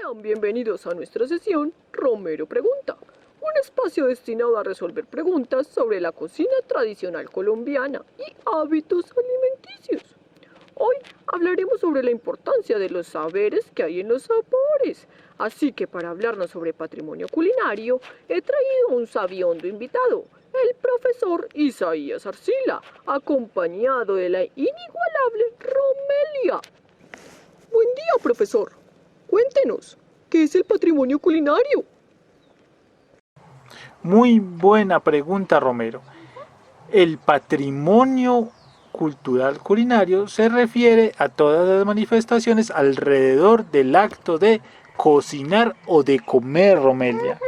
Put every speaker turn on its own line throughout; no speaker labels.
Sean bienvenidos a nuestra sesión Romero Pregunta, un espacio destinado a resolver preguntas sobre la cocina tradicional colombiana y hábitos alimenticios. Hoy hablaremos sobre la importancia de los saberes que hay en los sabores. Así que para hablarnos sobre patrimonio culinario, he traído un sabiondo invitado, el profesor Isaías Arcila, acompañado de la inigualable Romelia. Buen día, profesor. Cuéntenos, ¿qué es el patrimonio culinario?
Muy buena pregunta, Romero. El patrimonio cultural culinario se refiere a todas las manifestaciones alrededor del acto de cocinar o de comer, Romelia.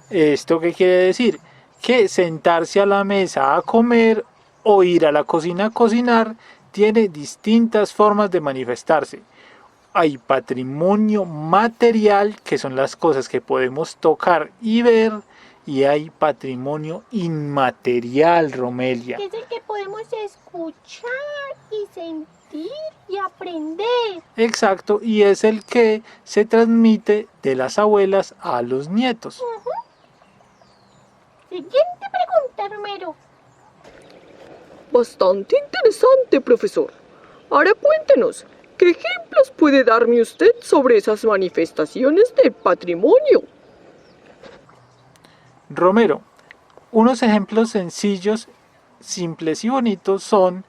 ¿Esto qué quiere decir? Que sentarse a la mesa a comer o ir a la cocina a cocinar tiene distintas formas de manifestarse. Hay patrimonio material, que son las cosas que podemos tocar y ver, y hay patrimonio inmaterial, Romelia.
Que es el que podemos escuchar y sentir y aprender.
Exacto, y es el que se transmite de las abuelas a los nietos.
Siguiente pregunta, Romero.
Bastante interesante, profesor. Ahora cuéntenos, ¿qué ejemplos puede darme usted sobre esas manifestaciones del patrimonio?
Romero, unos ejemplos sencillos, simples y bonitos son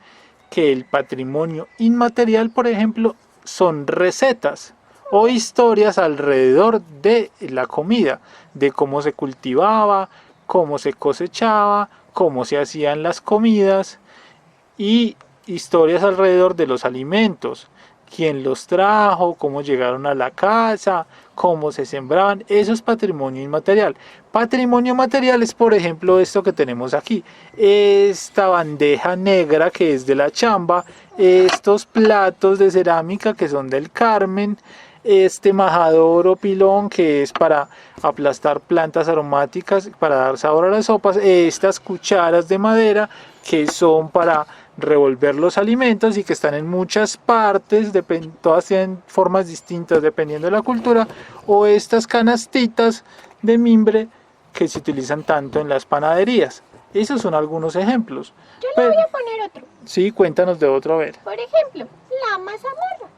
que el patrimonio inmaterial, por ejemplo, son recetas o historias alrededor de la comida, de cómo se cultivaba, cómo se cosechaba, cómo se hacían las comidas y historias alrededor de los alimentos, quién los trajo, cómo llegaron a la casa, cómo se sembraban. Eso es patrimonio inmaterial. Patrimonio material es, por ejemplo, esto que tenemos aquí, esta bandeja negra que es de la chamba, estos platos de cerámica que son del Carmen, este majador o pilón que es para aplastar plantas aromáticas para dar sabor a las sopas, estas cucharas de madera que son para revolver los alimentos y que están en muchas partes, todas tienen formas distintas dependiendo de la cultura, o estas canastitas de mimbre que se utilizan tanto en las panaderías. Esos son algunos ejemplos.
Yo le voy a poner otro.
Sí, cuéntanos de otro, a ver.
Por ejemplo, la mazamorra.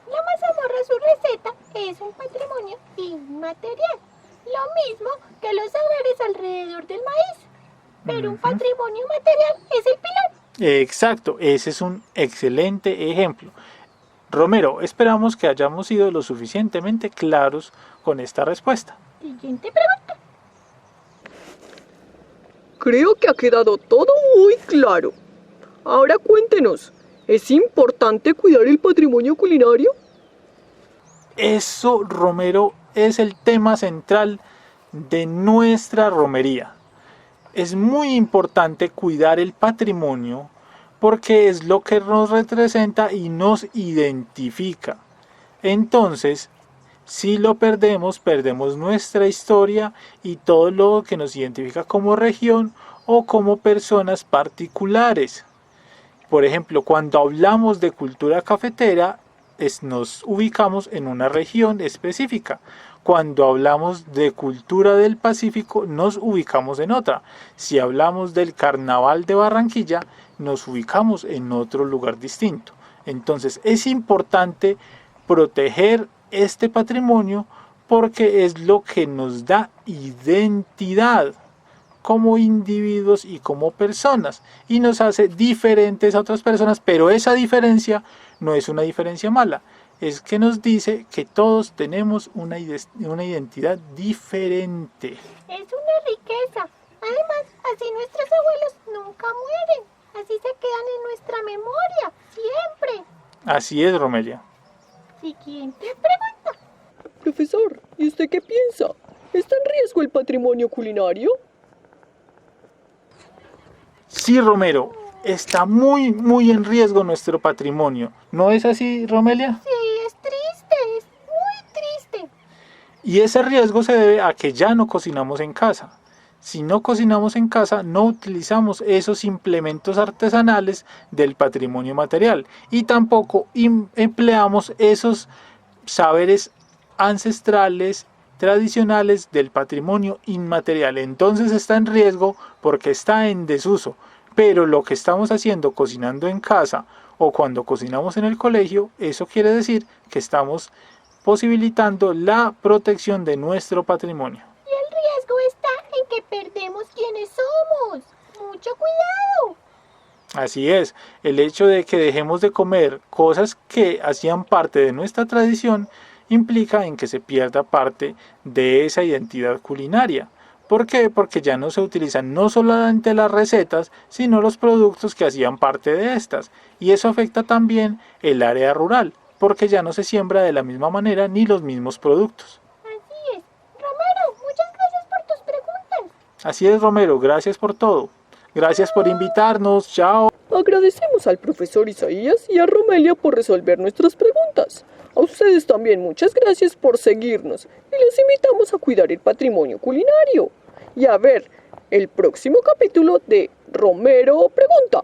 La mazamorra, su receta, es un patrimonio inmaterial. Lo mismo que los saberes alrededor del maíz. Pero un patrimonio material es el pilón.
Exacto, ese es un excelente ejemplo. Romero, esperamos que hayamos sido lo suficientemente claros con esta respuesta.
Siguiente pregunta.
Creo que ha quedado todo muy claro. Ahora cuéntenos, ¿es importante cuidar el patrimonio culinario?
Eso, Romero, es el tema central de nuestra romería. Es muy importante cuidar el patrimonio porque es lo que nos representa y nos identifica. Entonces, si lo perdemos, perdemos nuestra historia y todo lo que nos identifica como región o como personas particulares. Por ejemplo, cuando hablamos de cultura cafetera, nos ubicamos en una región específica. Cuando hablamos de cultura del Pacífico, nos ubicamos en otra. Si hablamos del Carnaval de Barranquilla, nos ubicamos en otro lugar distinto. Entonces, es importante proteger este patrimonio porque es lo que nos da identidad como individuos y como personas y nos hace diferentes a otras personas, pero esa diferencia no es una diferencia mala, es que nos dice que todos tenemos una identidad diferente.
Es una riqueza. Además, así nuestros abuelos nunca mueren. Así se quedan en nuestra memoria, siempre.
Así es, Romelia.
Siguiente pregunta.
Profesor, ¿y usted qué piensa? ¿Está en riesgo el patrimonio culinario?
Sí, Romero, está muy en riesgo nuestro patrimonio. ¿No es así, Romelia?
Sí, es triste, es muy triste.
Y ese riesgo se debe a que ya no cocinamos en casa. Si no cocinamos en casa, no utilizamos esos implementos artesanales del patrimonio material y tampoco empleamos esos saberes ancestrales, tradicionales del patrimonio inmaterial. Entonces está en riesgo porque está en desuso. Pero lo que estamos haciendo cocinando en casa o cuando cocinamos en el colegio, eso quiere decir que estamos posibilitando la protección de nuestro patrimonio.
Y el riesgo está en que perdemos quienes somos. Mucho cuidado.
Así es, el hecho de que dejemos de comer cosas que hacían parte de nuestra tradición implica en que se pierda parte de esa identidad culinaria. ¿Por qué? Porque ya no se utilizan no solamente las recetas, sino los productos que hacían parte de estas. Y eso afecta también el área rural, porque ya no se siembra de la misma manera ni los mismos productos.
Así es. Romero, muchas gracias por tus preguntas.
Así es, Romero, gracias por todo. Gracias por invitarnos, chao.
Agradecemos al profesor Isaías y a Romelia por resolver nuestras preguntas. A ustedes también muchas gracias por seguirnos y los invitamos a cuidar el patrimonio culinario y a ver el próximo capítulo de Romero Pregunta.